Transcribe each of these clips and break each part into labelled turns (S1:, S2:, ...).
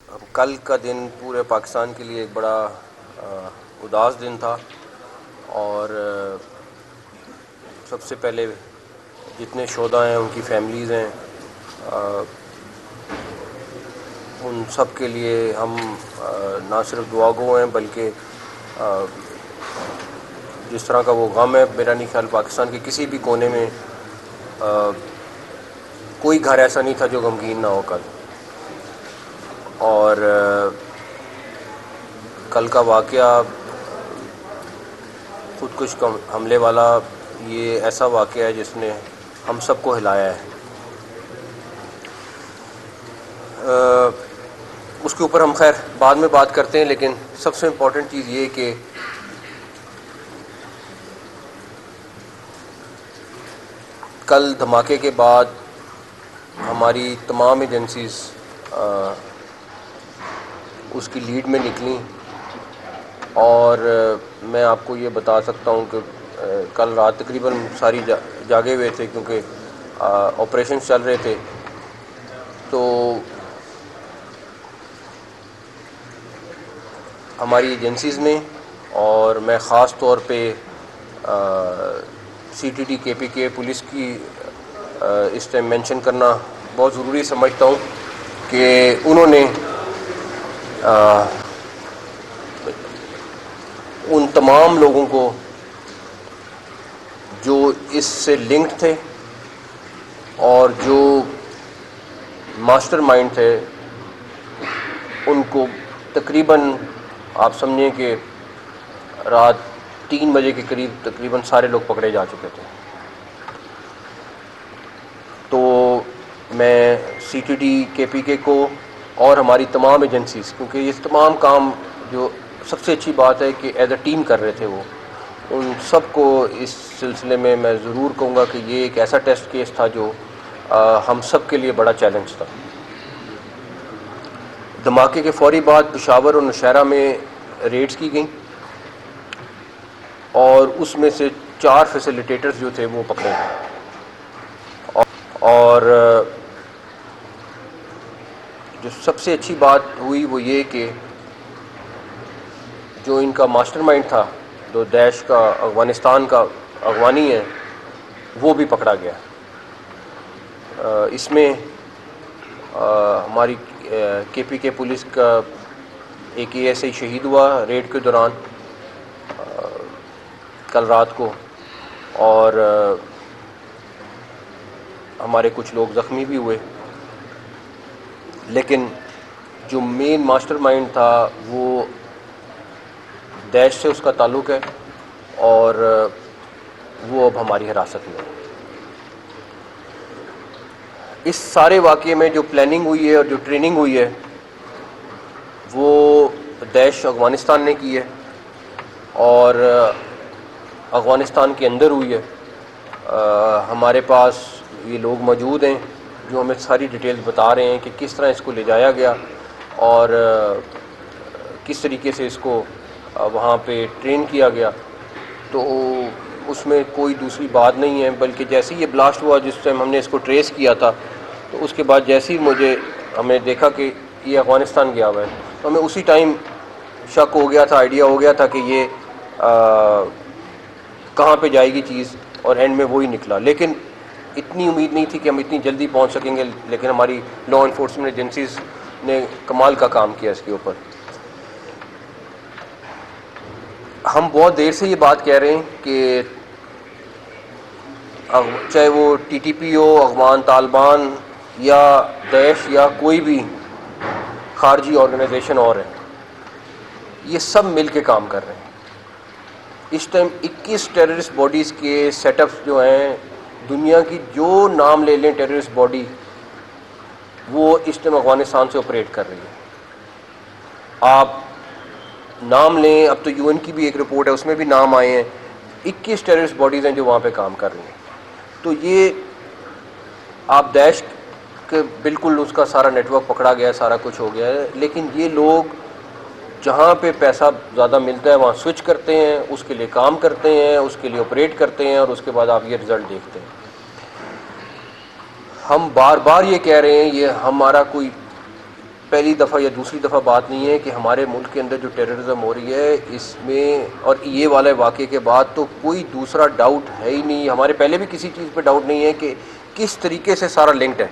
S1: کل کا دن پورے پاکستان کے لیے ایک بڑا اداس دن تھا، اور سب سے پہلے جتنے شہداء ہیں ان کی فیملیز ہیں، ان سب کے لیے ہم نہ صرف دعا گو ہیں بلکہ جس طرح کا وہ غم ہے، میرا نہیں خیال پاکستان کے کسی بھی کونے میں کوئی گھر ایسا نہیں تھا جو غمگین نہ ہو کل. اور کل کا واقعہ خودکش حملے والا یہ ایسا واقعہ ہے جس نے ہم سب کو ہلایا ہے. اس کے اوپر ہم خیر بعد میں بات کرتے ہیں، لیکن سب سے امپورٹنٹ چیز یہ کہ کل دھماکے کے بعد ہماری تمام ایجنسیز اس کی لیڈ میں نکلیں، اور میں آپ کو یہ بتا سکتا ہوں کہ کل رات تقریباً ساری جاگے ہوئے تھے کیونکہ آپریشنز چل رہے تھے. تو ہماری ایجنسیز نے، اور میں خاص طور پہ سی ٹی ڈی کے پی کے پولیس کی اس ٹائم مینشن کرنا بہت ضروری سمجھتا ہوں کہ انہوں نے ان تمام لوگوں کو جو اس سے لنکڈ تھے اور جو ماسٹر مائنڈ تھے، ان کو تقریباً آپ سمجھیں کہ رات 3 بجے کے قریب تقریباً سارے لوگ پکڑے جا چکے تھے. تو میں سی ٹی ڈی کے پی کے کو اور ہماری تمام ایجنسیز، کیونکہ یہ تمام کام جو سب سے اچھی بات ہے کہ ایز اے ٹیم کر رہے تھے، وہ ان سب کو اس سلسلے میں ضرور کہوں گا کہ یہ ایک ایسا ٹیسٹ کیس تھا جو ہم سب کے لیے بڑا چیلنج تھا. دھماکے کے فوری بعد پشاور اور نوشہرہ میں ریڈز کی گئیں، اور اس میں سے 4 فیسیلیٹیٹرز جو تھے وہ پکڑے گئے. اور جو سب سے اچھی بات ہوئی وہ یہ کہ جو ان کا ماسٹر مائنڈ تھا، جو داعش کا افغانستان کا اغوانی ہے، وہ بھی پکڑا گیا. اس میں ہماری کے پی کے پولیس کا ایک اے ایس آئی شہید ہوا ریڈ کے دوران کل رات کو، اور ہمارے کچھ لوگ زخمی بھی ہوئے. لیکن جو مین ماسٹر مائنڈ تھا وہ داعش سے اس کا تعلق ہے، اور وہ اب ہماری حراست میں ہے. اس سارے واقعے میں جو پلاننگ ہوئی ہے اور جو ٹریننگ ہوئی ہے وہ داعش افغانستان نے کی ہے، اور افغانستان کے اندر ہوئی ہے. ہمارے پاس یہ لوگ موجود ہیں جو ہمیں ساری ڈیٹیلز بتا رہے ہیں کہ کس طرح اس کو لے جایا گیا اور کس طریقے سے اس کو وہاں پہ ٹرین کیا گیا. تو اس میں کوئی دوسری بات نہیں ہے، بلکہ جیسے ہی یہ بلاسٹ ہوا، جس ٹائم ہم نے اس کو ٹریس کیا تھا، تو اس کے بعد جیسے ہی ہمیں دیکھا کہ یہ افغانستان گیا ہوا ہے، تو ہمیں اسی ٹائم شک ہو گیا تھا، آئیڈیا ہو گیا تھا کہ یہ کہاں پہ جائے گی چیز، اور اینڈ میں وہی نکلا. لیکن اتنی امید نہیں تھی کہ ہم اتنی جلدی پہنچ سکیں گے، لیکن ہماری لا انفورسمنٹ ایجنسیز نے کمال کا کام کیا اس کے اوپر. ہم بہت دیر سے یہ بات کہہ رہے ہیں کہ چاہے وہ ٹی ٹی پی ہو، افغان طالبان یا داعش یا کوئی بھی خارجی آرگنائزیشن اور ہے، یہ سب مل کے کام کر رہے ہیں. اس ٹائم 21 ٹیررسٹ باڈیز کے سیٹ اپس جو ہیں دنیا کی، جو نام لے لیں ٹیررسٹ باڈی، وہ اس ٹائم افغانستان سے آپریٹ کر رہی ہے. آپ نام لیں، اب تو یو این کی بھی ایک رپورٹ ہے، اس میں بھی نام آئے ہیں. 21 ٹیررسٹ باڈیز ہیں جو وہاں پہ کام کر رہی ہیں. تو یہ آپ داعش کے بالکل اس کا سارا نیٹ ورک پکڑا گیا ہے، سارا کچھ ہو گیا ہے، لیکن یہ لوگ جہاں پہ پیسہ زیادہ ملتا ہے وہاں سوئچ کرتے ہیں، اس کے لیے کام کرتے ہیں، اس کے لیے آپریٹ کرتے ہیں، اور اس کے بعد آپ یہ رزلٹ دیکھتے ہیں. ہم بار بار یہ کہہ رہے ہیں، یہ ہمارا کوئی پہلی دفعہ یا دوسری دفعہ بات نہیں ہے کہ ہمارے ملک کے اندر جو ٹیررزم ہو رہی ہے اس میں، اور یہ والے واقعے کے بعد تو کوئی دوسرا ڈاؤٹ ہے ہی نہیں. ہمارے پہلے بھی کسی چیز پہ ڈاؤٹ نہیں ہے کہ کس طریقے سے سارا لنکڈ ہے.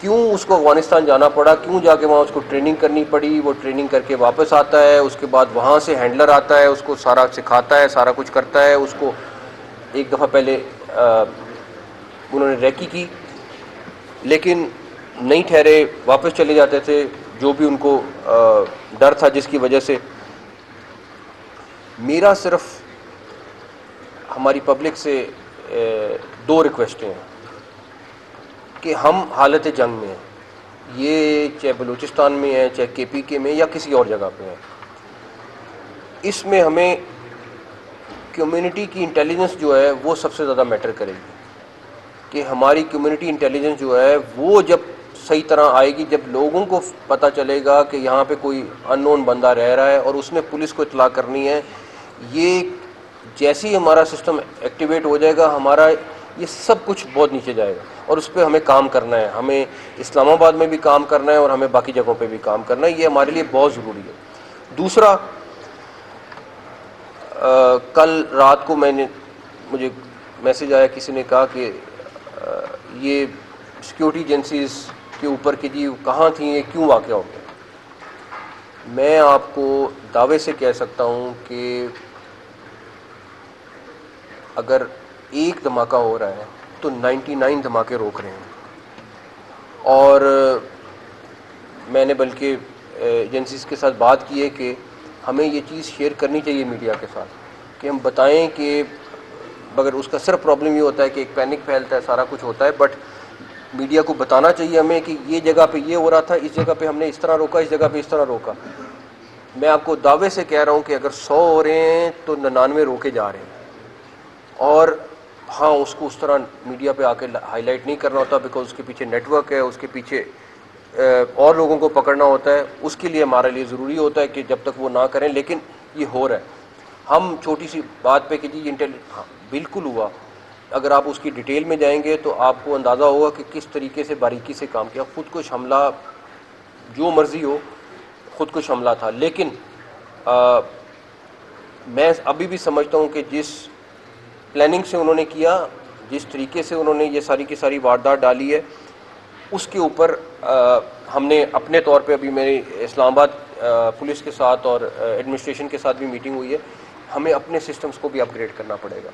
S1: کیوں اس کو افغانستان جانا پڑا، کیوں جا کے وہاں اس کو ٹریننگ کرنی پڑی، وہ ٹریننگ کر کے واپس آتا ہے، اس کے بعد وہاں سے ہینڈلر آتا ہے، اس کو سارا سکھاتا ہے، سارا کچھ کرتا ہے. اس کو ایک دفعہ پہلے انہوں نے ریکی کی لیکن نہیں ٹھہرے، واپس چلے جاتے تھے، جو بھی ان کو ڈر تھا جس کی وجہ سے. میرا صرف ہماری پبلک سے دو ریکویسٹیں ہیں کہ ہم حالت جنگ میں ہیں، یہ چاہے بلوچستان میں ہے، چاہے کے پی کے میں یا کسی اور جگہ پہ ہے. اس میں ہمیں کمیونٹی کی انٹیلیجنس جو ہے وہ سب سے زیادہ میٹر کرے گی کہ ہماری کمیونٹی انٹیلیجنس جو ہے وہ جب صحیح طرح آئے گی، جب لوگوں کو پتہ چلے گا کہ یہاں پہ کوئی ان نون بندہ رہ رہا ہے اور اس نے پولیس کو اطلاع کرنی ہے. یہ جیسے ہی ہمارا سسٹم ایکٹیویٹ ہو جائے گا، ہمارا یہ سب کچھ بہت نیچے جائے گا اور اس پہ ہمیں کام کرنا ہے. ہمیں اسلام آباد میں بھی کام کرنا ہے اور ہمیں باقی جگہوں پہ بھی کام کرنا ہے. یہ ہمارے لیے بہت ضروری ہے. دوسرا، کل رات کو مجھے میسج آیا، کسی نے کہا کہ یہ سیکیورٹی ایجنسیز کے اوپر کہ جی کہاں تھیں، یہ کیوں واقعہ ہو گیا. میں آپ کو دعوے سے کہہ سکتا ہوں کہ اگر ایک دھماکہ ہو رہا ہے تو 99 دھماکے روک رہے ہیں. اور میں نے بلکہ ایجنسیز کے ساتھ بات کی ہے کہ ہمیں یہ چیز شیئر کرنی چاہیے میڈیا کے ساتھ، کہ ہم بتائیں کہ مگر اس کا صرف پرابلم یہ ہوتا ہے کہ ایک پینک پھیلتا ہے، سارا کچھ ہوتا ہے، بٹ میڈیا کو بتانا چاہیے ہمیں کہ یہ جگہ پہ یہ ہو رہا تھا، اس جگہ پہ ہم نے اس طرح روکا، اس جگہ پہ اس طرح روکا. میں آپ کو دعوے سے کہہ رہا ہوں کہ اگر 100 ہو رہے ہیں تو 99 روکے جا رہے ہیں. اور ہاں، اس کو اس طرح میڈیا پہ آ کے ہائی لائٹ نہیں کرنا ہوتا، بیکاز اس کے پیچھے نیٹ ورک ہے، اس کے پیچھے اور لوگوں کو پکڑنا ہوتا ہے. اس کے لیے ہمارے لیے ضروری ہوتا ہے کہ جب تک وہ نہ کریں، لیکن یہ ہو رہا ہے. ہم چھوٹی سی بات پہ کہ جی ہاں بالکل ہوا، اگر آپ اس کی ڈیٹیل میں جائیں گے تو آپ کو اندازہ ہوگا کہ کس طریقے سے باریکی سے کام کیا. خود کش حملہ جو مرضی ہو، خود کش حملہ تھا. لیکن میں ابھی بھی سمجھتا ہوں کہ جس پلاننگ سے انہوں نے کیا، جس طریقے سے انہوں نے یہ ساری کی ساری واردات ڈالی ہے، اس کے اوپر ہم نے اپنے طور پہ، ابھی میری اسلام آباد پولیس کے ساتھ اور ایڈمنسٹریشن کے ساتھ بھی میٹنگ ہوئی ہے، ہمیں اپنے سسٹمز کو بھی اپ گریڈ کرنا پڑے گا.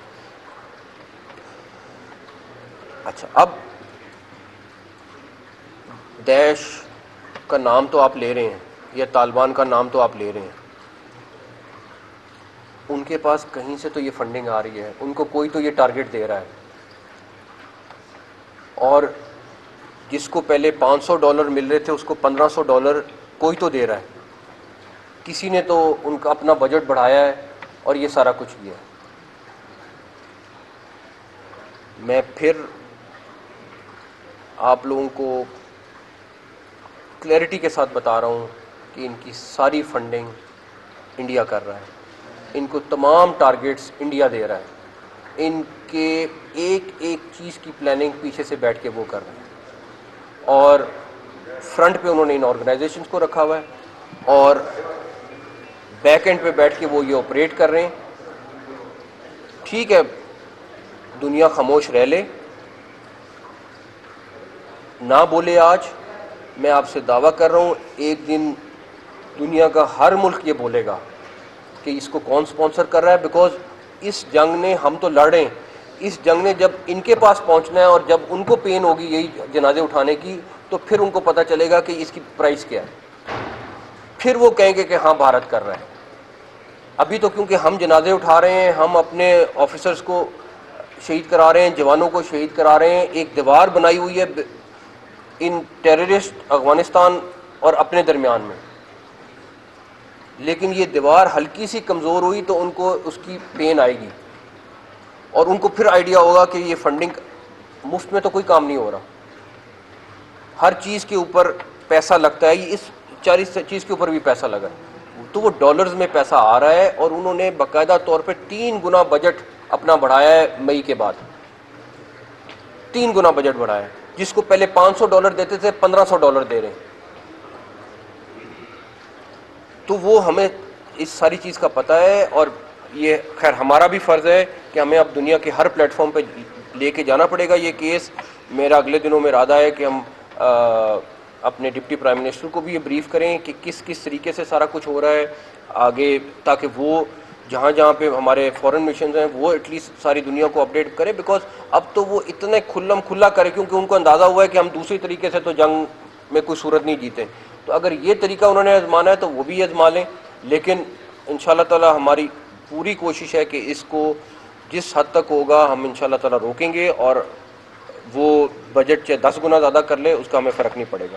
S1: اچھا، اب داعش کا نام تو آپ لے رہے ہیں یا طالبان کا نام تو آپ لے رہے ہیں، ان کے پاس کہیں سے تو یہ فنڈنگ آ رہی ہے، ان کو کوئی تو یہ ٹارگٹ دے رہا ہے. اور جس کو پہلے $500 مل رہے تھے اس کو $1500 کوئی تو دے رہا ہے. کسی نے تو ان کا اپنا بجٹ بڑھایا ہے اور یہ سارا کچھ کیا ہے. میں پھر آپ لوگوں کو کلیئرٹی کے ساتھ بتا رہا ہوں کہ ان کی ساری فنڈنگ انڈیا کر رہا ہے، ان کو تمام ٹارگٹس انڈیا دے رہا ہے، ان کے ایک ایک چیز کی پلاننگ پیچھے سے بیٹھ کے وہ کر رہے ہیں. اور فرنٹ پہ انہوں نے ان آرگنائزیشنز کو رکھا ہوا ہے اور بیک اینڈ پہ بیٹھ کے وہ یہ آپریٹ کر رہے ہیں. ٹھیک ہے، دنیا خاموش رہ لے، نہ بولے. آج میں آپ سے دعویٰ کر رہا ہوں ایک دن دنیا کا ہر ملک یہ بولے گا کہ اس کو کون سپانسر کر رہا ہے. بیکاز اس جنگ نے، ہم تو لڑ رہے ہیں، اس جنگ نے جب ان کے پاس پہنچنا ہے اور جب ان کو پین ہوگی یہی جنازے اٹھانے کی، تو پھر ان کو پتہ چلے گا کہ اس کی پرائس کیا ہے. پھر وہ کہیں گے کہ ہاں بھارت کر رہا ہے. ابھی تو کیونکہ ہم جنازے اٹھا رہے ہیں، ہم اپنے آفیسرز کو شہید کرا رہے ہیں، جوانوں کو شہید کرا رہے ہیں. ایک دیوار بنائی ہوئی ہے ان ٹیررسٹ افغانستان اور اپنے درمیان میں، لیکن یہ دیوار ہلکی سی کمزور ہوئی تو ان کو اس کی پین آئے گی اور ان کو پھر آئیڈیا ہوگا کہ یہ فنڈنگ مفت میں تو کوئی کام نہیں ہو رہا، ہر چیز کے اوپر پیسہ لگتا ہے. اس 40 چیز کے اوپر بھی پیسہ لگا ہے، تو وہ ڈالرز میں پیسہ آ رہا ہے. اور انہوں نے باقاعدہ طور پہ 3 گنا بجٹ اپنا بڑھایا ہے مئی کے بعد، 3 گنا بجٹ بڑھایا ہے. جس کو پہلے $500 دیتے تھے $1500 دے رہے ہیں. تو وہ ہمیں اس ساری چیز کا پتہ ہے، اور یہ خیر ہمارا بھی فرض ہے کہ ہمیں اب دنیا کے ہر پلیٹ فارم پہ لے کے جانا پڑے گا یہ کیس. میرا اگلے دنوں میں ارادہ ہے کہ ہم اپنے ڈپٹی پرائم منسٹر کو بھی یہ بریف کریں کہ کس کس طریقے سے سارا کچھ ہو رہا ہے آگے، تاکہ وہ جہاں جہاں پہ ہمارے فورن مشنز ہیں وہ ایٹ لیسٹ ساری دنیا کو اپڈیٹ کریں، بیکاز اب تو وہ اتنے کھلا کرے کیونکہ ان کو اندازہ ہوا ہے کہ ہم دوسری طریقے سے تو جنگ میں کوئی صورت نہیں جیتے. تو اگر یہ طریقہ انہوں نے آزمانا ہے تو وہ بھی آزما لیں، لیکن ان شاء اللہ تعالی ہماری پوری کوشش ہے کہ اس کو جس حد تک ہوگا ہم ان شاء اللہ تعالی روکیں گے، اور وہ بجٹ چاہے 10 گنا زیادہ کر لے اس کا ہمیں فرق نہیں پڑے گا.